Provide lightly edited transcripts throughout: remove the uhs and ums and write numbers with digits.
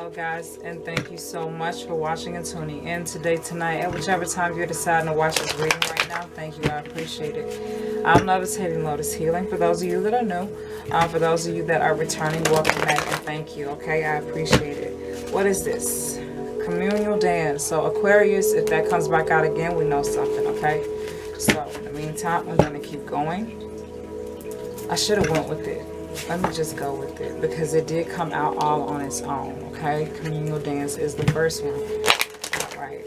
Hello guys, and thank you so much for watching and tuning in today, tonight, and whichever time you're deciding to watch this reading right now. Thank you, I appreciate it. I'm Levitating Lotus Healing. For those of you that are new, for those of you that are returning, welcome back and thank you. Okay, I appreciate it. What is this? Communial Dance. So Aquarius, if that comes back out again, we know something. Okay. So in the meantime, I'm gonna keep going. I should have went with it. Let me just go with it because it did come out all on its own. Okay, Communial Dance is the first one. All right.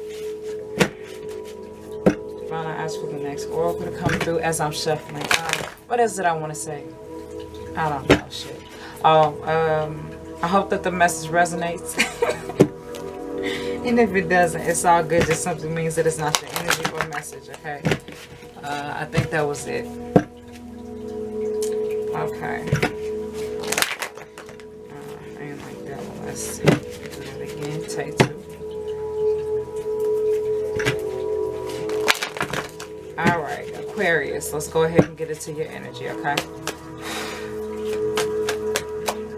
Fine, I ask for the next oracle to come through as I'm shuffling. What is it I want to say? I don't know. Shit. I hope that the message resonates. And if it doesn't, it's all good. Just simply means that it's not your energy or message. Okay. I think that was it. Okay. I ain't like that one. Let's do that again. Take two. Alright, Aquarius. Let's go ahead and get into your energy, okay?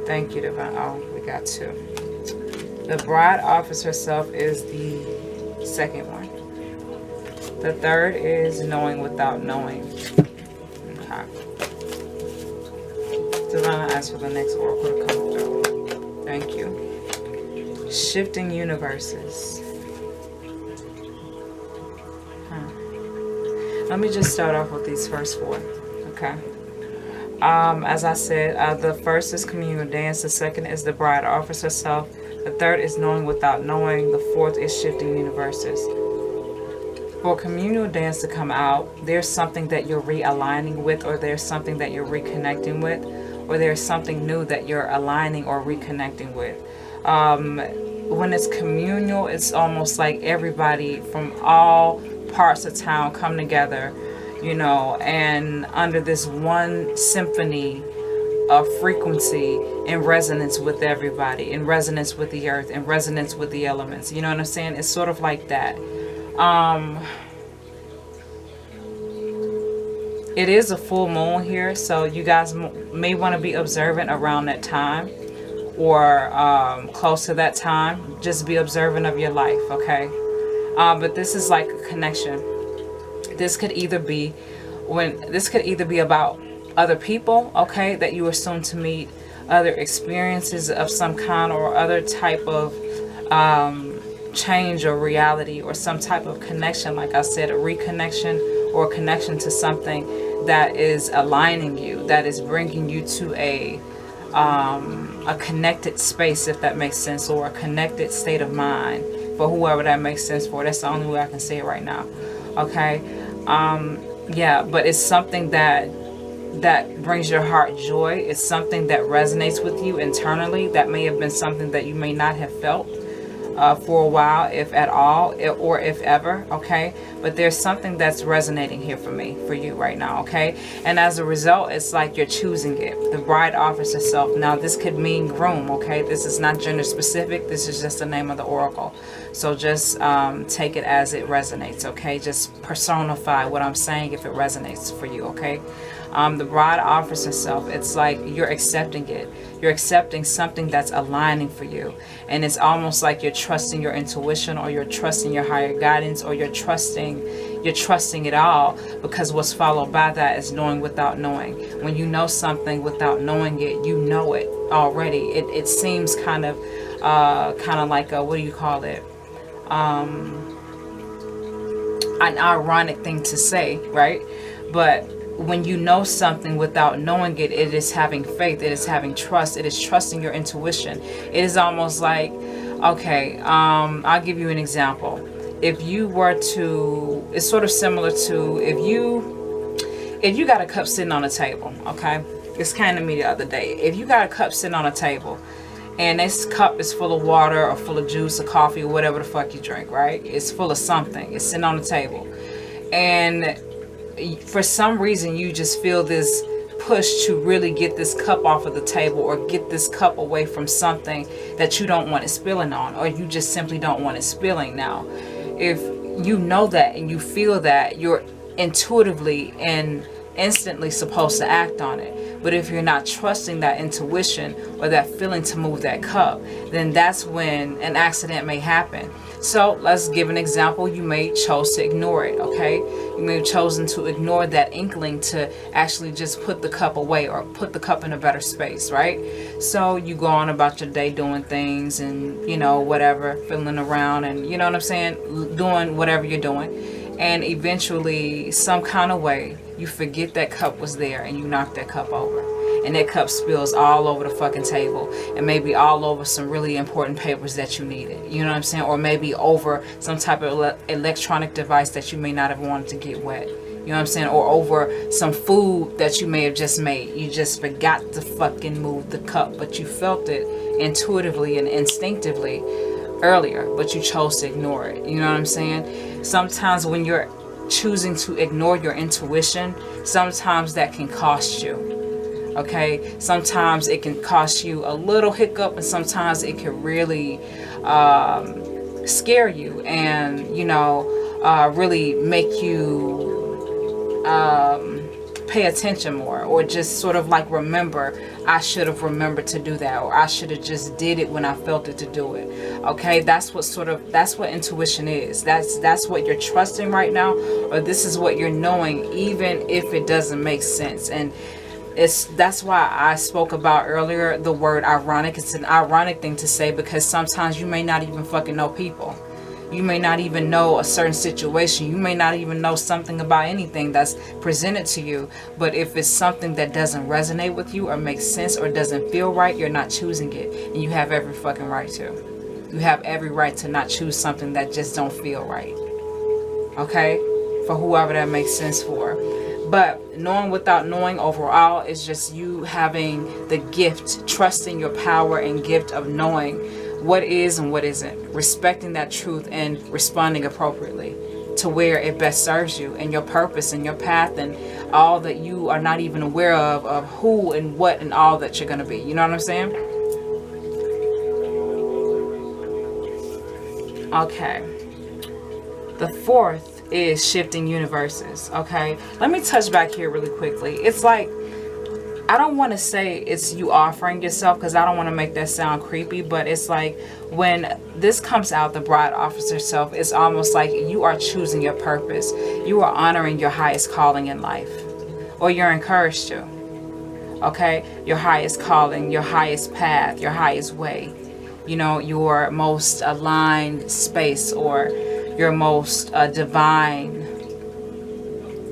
Thank you, Divine. Oh, we got two. The bride offers herself is the second one. The third is knowing without knowing. Okay. Divine, I ask for the next oracle to come through. Thank you. Shifting universes. Let me just start off with these first four. Okay. As I said, the first is Communial Dance. The second is the bride offers herself. The third is knowing without knowing. The fourth is shifting universes. For Communial Dance to come out, there's something that you're realigning with, or there's something that you're reconnecting with, or there's something new that you're aligning or reconnecting with. When it's communal, it's almost like everybody from all parts of town come together, you know, and under this one symphony of frequency in resonance with everybody, in resonance with the earth, in resonance with the elements. You know what I'm saying? It's sort of like that. It is a full moon here, so you guys may want to be observant around that time, or close to that time. Just be observant of your life, okay? But this is like a connection. This could either be about other people, okay, that you are soon to meet, other experiences of some kind, or other type of change or reality, or some type of connection. Like I said, a reconnection or a connection to something that is aligning you, that is bringing you to a connected space, if that makes sense, or a connected state of mind, for whoever that makes sense for. That's the only way I can say it right now. Okay. Yeah, but it's something that brings your heart joy. It's something that resonates with you internally. That may have been something that you may not have felt for a while, if at all, or if ever. Okay, but there's something that's resonating here for me, for you right now. Okay, and as a result, it's like you're choosing it. The bride offers herself. Now this could mean groom. Okay, this is not gender specific. This is just the name of the oracle. So just take it as it resonates. Okay, just personify what I'm saying if it resonates for you. Okay. The bride offers herself. It's like you're accepting it. You're accepting something that's aligning for you. And it's almost like you're trusting your intuition, or you're trusting your higher guidance, or you're trusting it all, because what's followed by that is knowing without knowing. When you know something without knowing it, you know it already. It seems kind of like a, what do you call it? An ironic thing to say, right? But when you know something without knowing it, it is having faith, it is having trust, it is trusting your intuition. It is almost like, okay, I'll give you an example. If you were to, it's sort of similar to if you got a cup sitting on a table, okay? This kind of me the other day. If you got a cup sitting on a table, and this cup is full of water, or full of juice, or coffee, or whatever the fuck you drink, right? It's full of something. It's sitting on the table. And for some reason you just feel this push to really get this cup off of the table, or get this cup away from something that you don't want it spilling on, or you just simply don't want it spilling. Now, if you know that and you feel that, you're intuitively and instantly supposed to act on it. But if you're not trusting that intuition or that feeling to move that cup, then that's when an accident may happen. So let's give an example. You may chose to ignore it, okay? You may have chosen to ignore that inkling to actually just put the cup away or put the cup in a better space, right? So you go on about your day doing things and, you know, whatever, fiddling around and, you know what I'm saying, doing whatever you're doing. And eventually, some kind of way, you forget that cup was there and you knock that cup over. And that cup spills all over the fucking table and maybe all over some really important papers that you needed. You know what I'm saying? Or maybe over some type of electronic device that you may not have wanted to get wet. You know what I'm saying? Or over some food that you may have just made. You just forgot to fucking move the cup, but you felt it intuitively and instinctively earlier, but you chose to ignore it. You know what I'm saying? Sometimes when you're choosing to ignore your intuition, sometimes that can cost you. Okay, sometimes it can cost you a little hiccup, and sometimes it can really scare you and, you know, really make you pay attention more, or just sort of like remember, I should have remembered to do that, or I should have just did it when I felt it to do it. Okay, that's what intuition is. That's what you're trusting right now, or this is what you're knowing, even if it doesn't make sense. And that's why I spoke about earlier the word ironic. It's an ironic thing to say, because sometimes you may not even fucking know people. You may not even know a certain situation. You may not even know something about anything that's presented to you. But if it's something that doesn't resonate with you or make sense or doesn't feel right, you're not choosing it. And you have every fucking right to. You have every right to not choose something that just don't feel right. Okay? For whoever that makes sense for. But knowing without knowing overall is just you having the gift, trusting your power and gift of knowing what is and what isn't, respecting that truth and responding appropriately to where it best serves you and your purpose and your path and all that you are not even aware of who and what and all that you're going to be. You know what I'm saying? Okay. The fourth is shifting universes. Okay, let me touch back here really quickly. It's like, I don't want to say it's you offering yourself, because I don't want to make that sound creepy, but it's like when this comes out, the bride offers herself, it's almost like you are choosing your purpose. You are honoring your highest calling in life, or you're encouraged to. Okay, your highest calling, your highest path, your highest way, you know, your most aligned space, or your most divine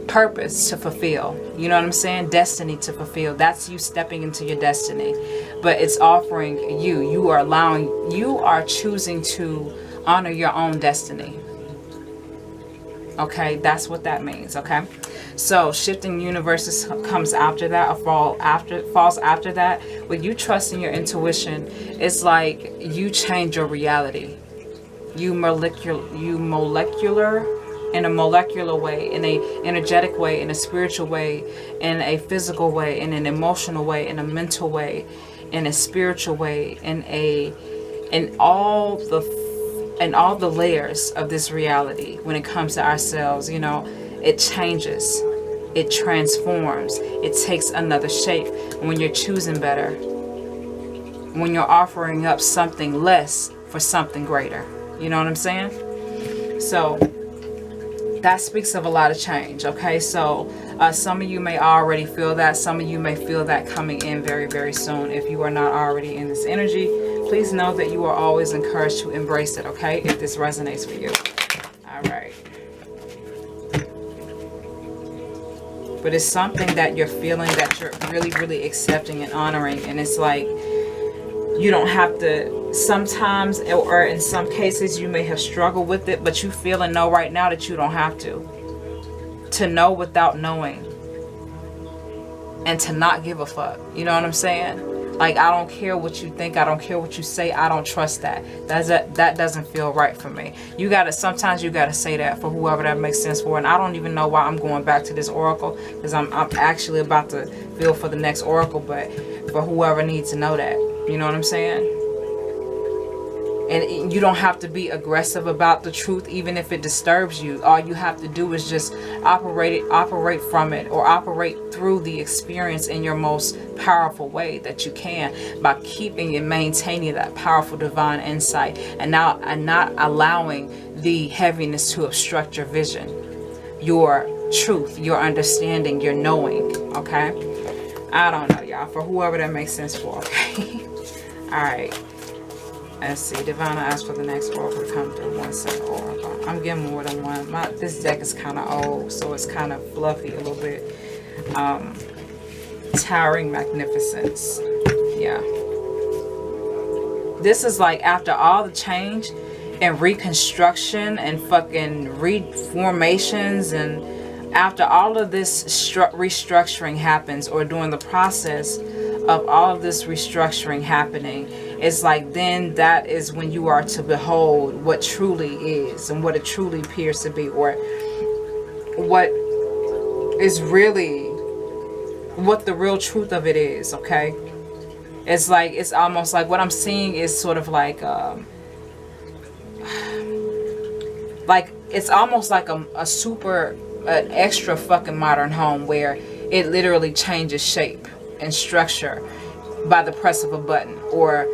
purpose to fulfill. You know what I'm saying? Destiny to fulfill. That's you stepping into your destiny. But it's offering you. You are choosing to honor your own destiny. Okay, that's what that means. Okay, so shifting universes comes after that, or falls after that. With you trusting your intuition, it's like you change your reality. You molecular in a molecular way, in a energetic way, in a spiritual way, in a physical way, in an emotional way, in a mental way, in a spiritual way, in all the layers of this reality. When it comes to ourselves, you know, it changes, it transforms, it takes another shape. When you're choosing better, when you're offering up something less for something greater. You know what I'm saying? So that speaks of a lot of change. Okay, so some of you may already feel that. Some of you may feel that coming in very, very soon. If you are not already in this energy, please know that you are always encouraged to embrace it. Okay, if this resonates for you. All right. But it's something that you're feeling, that you're really, really accepting and honoring. And it's like, you don't have to, sometimes, or in some cases, you may have struggled with it, but you feel and know right now that you don't have to know without knowing, and to not give a fuck. You know what I'm saying? Like, I don't care what you think, I don't care what you say, I don't trust that. That doesn't feel right for me. Sometimes you gotta say that for whoever that makes sense for. And I don't even know why I'm going back to this oracle, because I'm actually about to feel for the next oracle, but for whoever needs to know that. You know what I'm saying? And you don't have to be aggressive about the truth, even if it disturbs you. All you have to do is just operate from it, or operate through the experience in your most powerful way that you can, by keeping and maintaining that powerful divine insight, and not allowing the heaviness to obstruct your vision, your truth, your understanding, your knowing. Okay, I don't know, y'all, for whoever that makes sense for. Okay. All right. Let's see. Divine, I ask for the next oracle to come through. One second oracle. I'm getting more than one. This deck is kind of old, so it's kind of fluffy a little bit. Towering Magnificence. Yeah. This is like after all the change and reconstruction and fucking reformations, and after all of this restructuring happens, or during the process of all of this restructuring happening, it's like then that is when you are to behold what truly is, and what it truly appears to be, or what is really, what the real truth of it is. Okay, it's like, it's almost like what I'm seeing is sort of like it's almost like an extra fucking modern home, where it literally changes shape and structure by the press of a button, or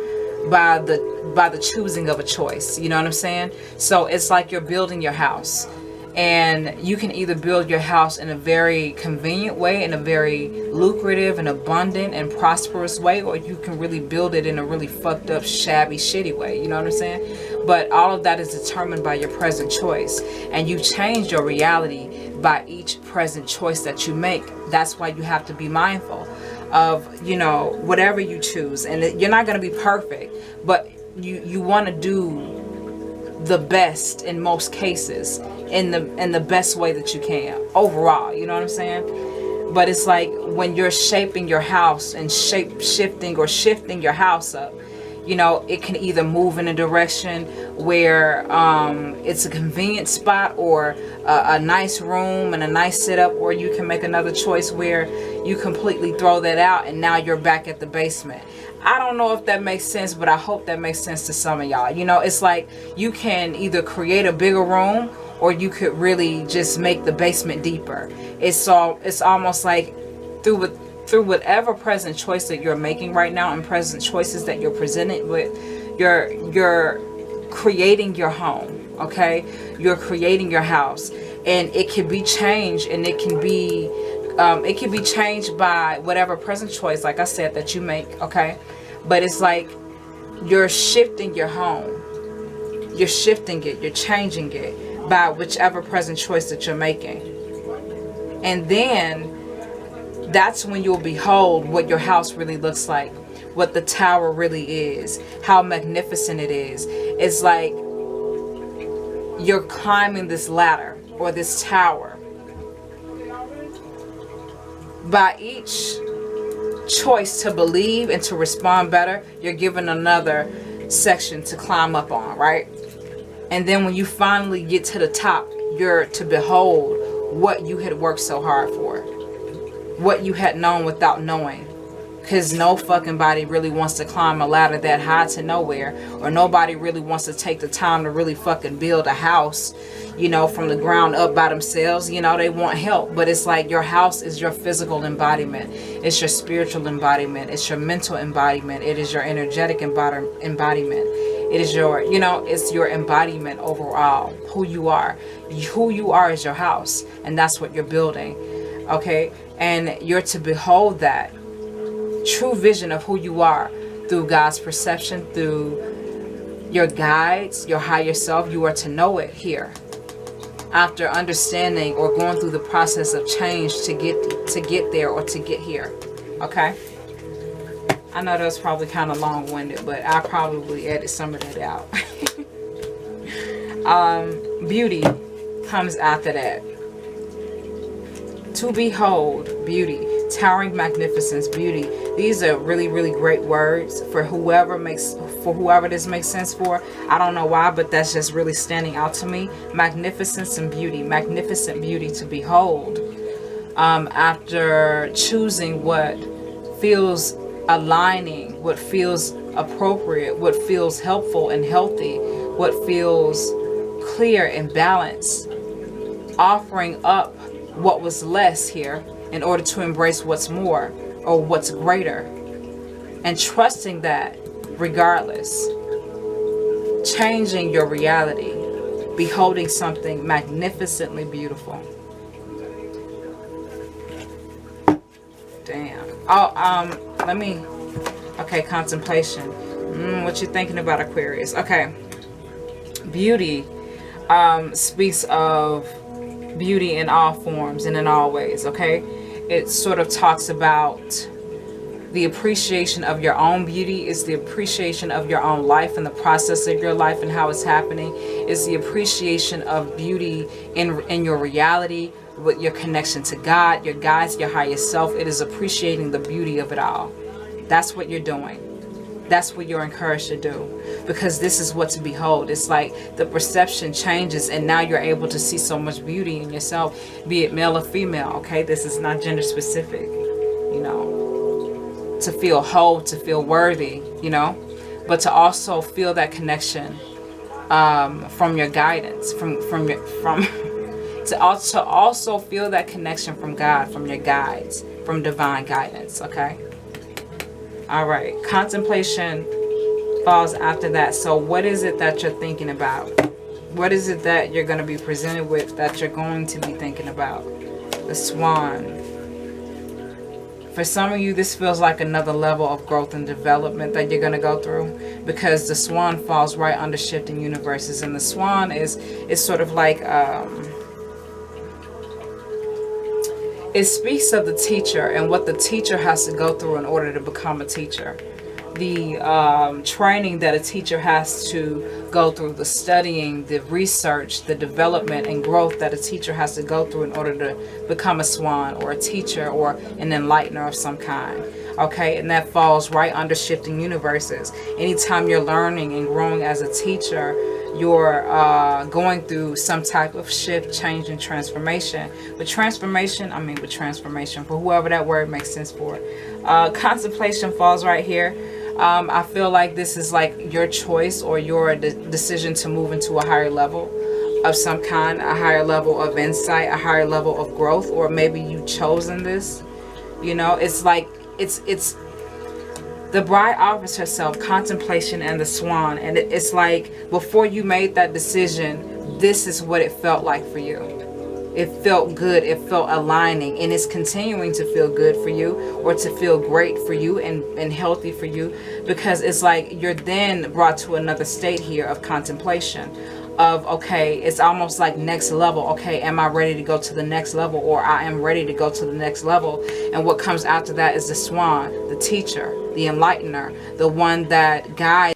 by the choosing of a choice. You know what I'm saying? So it's like you're building your house, and you can either build your house in a very convenient way, in a very lucrative and abundant and prosperous way, or you can really build it in a really fucked up, shabby, shitty way. You know what I'm saying? But all of that is determined by your present choice, and you change your reality by each present choice that you make. That's why you have to be mindful of, you know, whatever you choose. And you're not going to be perfect, but you want to do the best in most cases, in the best way that you can overall. You know what I'm saying? But it's like when you're shaping your house and shifting your house up, you know, it can either move in a direction where it's a convenient spot, or a nice room and a nice setup, or you can make another choice where you completely throw that out and now you're back at the basement. I don't know if that makes sense, but I hope that makes sense to some of y'all. You know, it's like you can either create a bigger room, or you could really just make the basement deeper. It's almost like through whatever present choice that you're making right now, and present choices that you're presented with, you're creating your home. Okay, you're creating your house, and it can be changed, and it can be changed by whatever present choice, like I said, that you make. Okay, but it's like you're shifting your home, you're shifting it, you're changing it by whichever present choice that you're making. And then that's when you'll behold what your house really looks like, what the tower really is, how magnificent it is. It's like you're climbing this ladder or this tower. By each choice to believe and to respond better, you're given another section to climb up on, right? And then when you finally get to the top, you're to behold what you had worked so hard for, what you had known without knowing. Because no fucking body really wants to climb a ladder that high to nowhere, or nobody really wants to take the time to really fucking build a house, you know, from the ground up by themselves. You know, they want help. But it's like your house is your physical embodiment, it's your spiritual embodiment, it's your mental embodiment, it is your energetic embodiment, it is your, you know, it's your embodiment overall. Who you are is your house, and that's what you're building. Okay, and you're to behold that true vision of who you are through God's perception, through your guides, your higher self. You are to know it here after understanding or going through the process of change to get there, or to get here. Okay, I know that was probably kind of long-winded, but I probably edit some of that out. Beauty comes after that. To behold, beauty, towering magnificence, beauty. These are really, really great words for whoever this makes sense for. I don't know why, but that's just really standing out to me. Magnificence and beauty, magnificent beauty to behold. After choosing what feels aligning, what feels appropriate, what feels helpful and healthy, what feels clear and balanced, offering up what was less here in order to embrace what's more or what's greater, and trusting that regardless, changing your reality, beholding something magnificently beautiful. Damn. Oh, okay, contemplation. What you thinking about, Aquarius? Okay. Beauty speaks of beauty in all forms and in all ways, okay? It sort of talks about the appreciation of your own beauty, is the appreciation of your own life and the process of your life and how it's happening, is the appreciation of beauty in your reality, with your connection to God, your guides, your highest self. It is appreciating the beauty of it all. That's what you're doing. That's what you're encouraged to do, because this is what to behold. It's like the perception changes, and now you're able to see so much beauty in yourself, be it male or female, okay? This is not gender specific, you know, to feel whole, to feel worthy, you know, but to also feel that connection from your guidance, to also feel that connection from God, from your guides, from divine guidance, okay? All right, contemplation falls after that. So what is it that you're thinking about? What is it that you're going to be presented with that you're going to be thinking about? The Swan. For some of you, this feels like another level of growth and development that you're going to go through, because the Swan falls right under shifting universes. And the Swan is sort of like... it speaks of the teacher and what the teacher has to go through in order to become a teacher. The training that a teacher has to go through, the studying, the research, the development and growth that a teacher has to go through in order to become a swan or a teacher or an enlightener of some kind. Okay, and that falls right under shifting universes. Anytime you're learning and growing as a teacher, you're going through some type of shift, change, and transformation. With transformation, for whoever that word makes sense for. Contemplation falls right here. I feel like this is like your choice or your decision to move into a higher level of some kind, a higher level of insight, a higher level of growth, or maybe you've chosen this. You know, it's like, it's the bride offers herself, contemplation, and the swan. And it's like, before you made that decision, this is what it felt like for you. It felt good. It felt aligning. And it's continuing to feel good for you, or to feel great for you and healthy for you. Because it's like you're then brought to another state here of contemplation. Of, okay, it's almost like next level. Okay, am I ready to go to the next level? Or I am ready to go to the next level. And what comes after that is the swan, the teacher, the enlightener, the one that guides.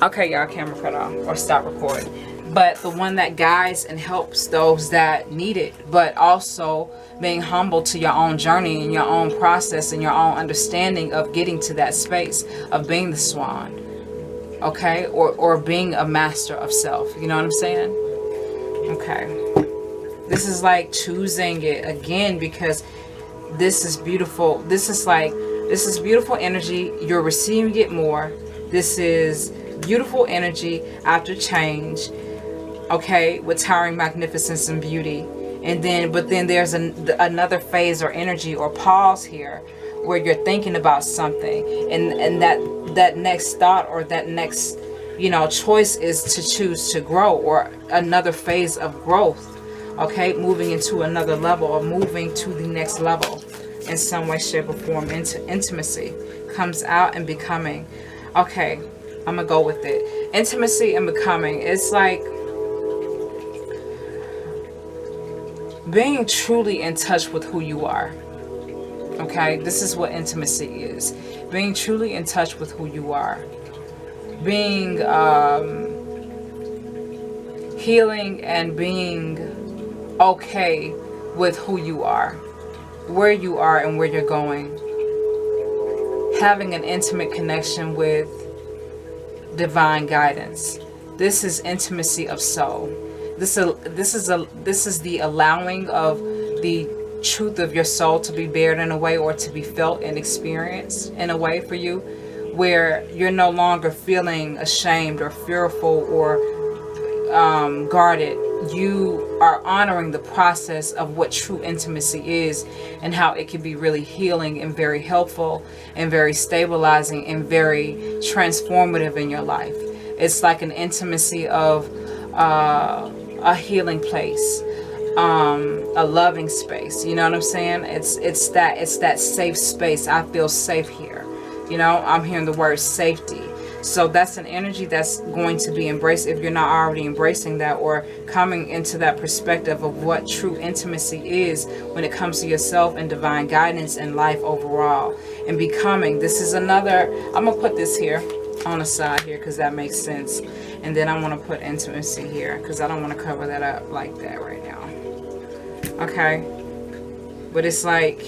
Okay, y'all, camera cut off or stop recording. But the one that guides and helps those that need it, but also being humble to your own journey and your own process and your own understanding of getting to that space of being the swan. Okay, or being a master of self. You know what I'm saying? Okay. This is like choosing it again, because this is beautiful. This is beautiful energy. You're receiving it more. This is beautiful energy after change. Okay, with towering magnificence and beauty. And then, but then there's another phase or energy or pause here, where you're thinking about something, and that next thought or that next, you know, choice is to choose to grow, or another phase of growth. Okay, moving into another level, or moving to the next level in some way, shape, or form. Into intimacy comes out, and becoming. Okay, I'm gonna go with it. Intimacy and becoming. It's like being truly in touch with who you are. Okay, this is what intimacy is. Being truly in touch with who you are. Being healing and being okay with who you are, where you are and where you're going. Having an intimate connection with divine guidance. This is intimacy of soul. This is the allowing of the truth of your soul to be bared in a way, or to be felt and experienced in a way for you, where you're no longer feeling ashamed or fearful or guarded. You are honoring the process of what true intimacy is and how it can be really healing and very helpful and very stabilizing and very transformative in your life. It's like an intimacy of a healing place, a loving space. You know what I'm saying? It's that safe space. I feel safe here. You know, I'm hearing the word safety. So that's an energy that's going to be embraced if you're not already embracing that or coming into that perspective of what true intimacy is when it comes to yourself and divine guidance in life overall. And becoming, this is another, I'm going to put this here on the side here because that makes sense. And then I want to put intimacy here because I don't want to cover that up like that right now. Okay. But it's like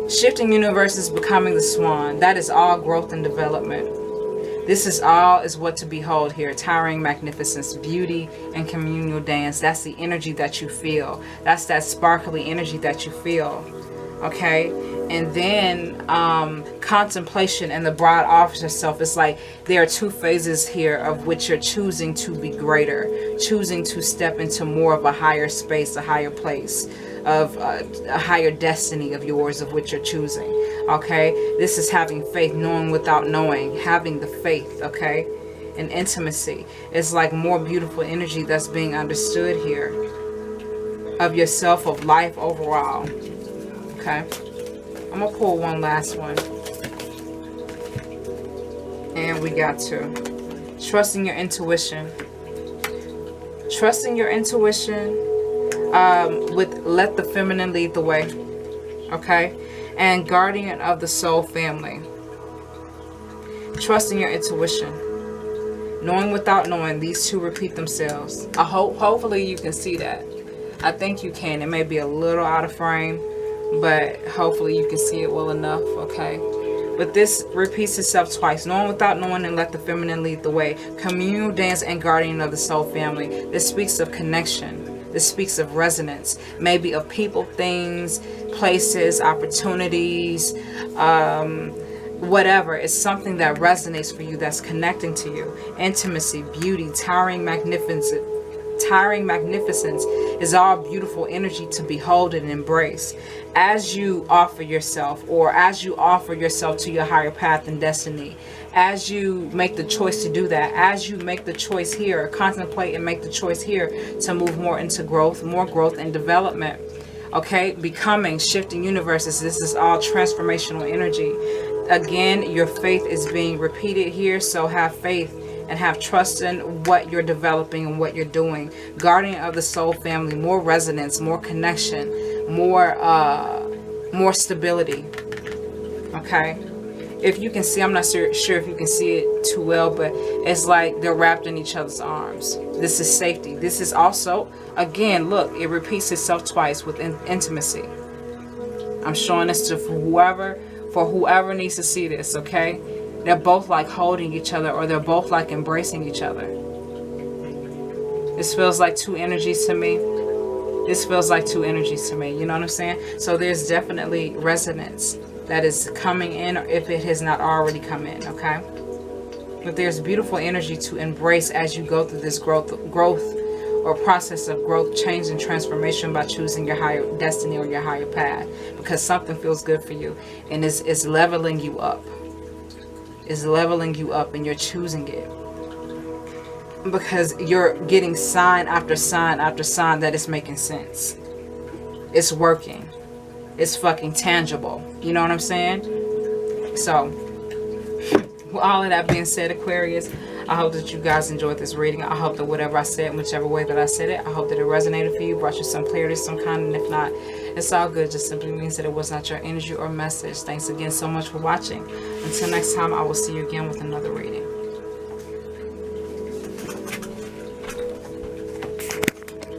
shifting universes, becoming the swan. That is all growth and development. This is all is what to behold here. Towering magnificence, beauty, and communal dance. That's the energy that you feel. That's that sparkly energy that you feel. Okay? And then contemplation and the broad officer self. It's like there are two phases here of which you're choosing to be greater. Choosing to step into more of a higher space, a higher place, of a higher destiny of yours, of which you're choosing. Okay, this is having faith, knowing without knowing, having the faith. Okay, and intimacy is like more beautiful energy that's being understood here of yourself, of life overall. Okay, I'm gonna pull one last one, and we got to trusting your intuition. Trusting your intuition with let the feminine lead the way. Okay, and guardian of the soul family. Trusting your intuition. Knowing without knowing. These two repeat themselves. Hopefully you can see that. I think you can. It may be a little out of frame, but hopefully you can see it well enough. Okay. But this repeats itself twice. Knowing without knowing and let the feminine lead the way. Communial dance and guardian of the soul family. This speaks of connection. This speaks of resonance, maybe of people, things, places, opportunities, whatever. It's something that resonates for you, that's connecting to you. Intimacy, beauty, towering magnificence is all beautiful energy to behold and embrace. As you offer yourself, or as you offer yourself to your higher path and destiny, as you make the choice to do that, as you make the choice here, contemplate and make the choice here to move more into growth, more growth and development. Okay, becoming, shifting universes. This is all transformational energy. Again, your faith is being repeated here, so have faith and have trust in what you're developing and what you're doing. Guardian of the soul family, more resonance, more connection, more stability. Okay. If you can see, I'm not sure if you can see it too well, but it's like they're wrapped in each other's arms. This is safety. This is also, again, look, it repeats itself twice with intimacy. I'm showing this to whoever needs to see this, okay? They're both like holding each other, or they're both like embracing each other. This feels like two energies to me. This feels like two energies to me. You know what I'm saying? So there's definitely resonance that is coming in, or if it has not already come in, okay? But there's beautiful energy to embrace as you go through this growth or process of growth, change, and transformation by choosing your higher destiny or your higher path, because something feels good for you and is leveling you up. Is leveling you up, and you're choosing it because you're getting sign after sign after sign that it's making sense. It's working. It's fucking tangible. You know what I'm saying? So, with all of that being said, Aquarius, I hope that you guys enjoyed this reading. I hope that whatever I said, whichever way that I said it, I hope that it resonated for you, brought you some clarity, some kind, and if not, it's all good. Just simply means that it was not your energy or message. Thanks again so much for watching. Until next time, I will see you again with another reading.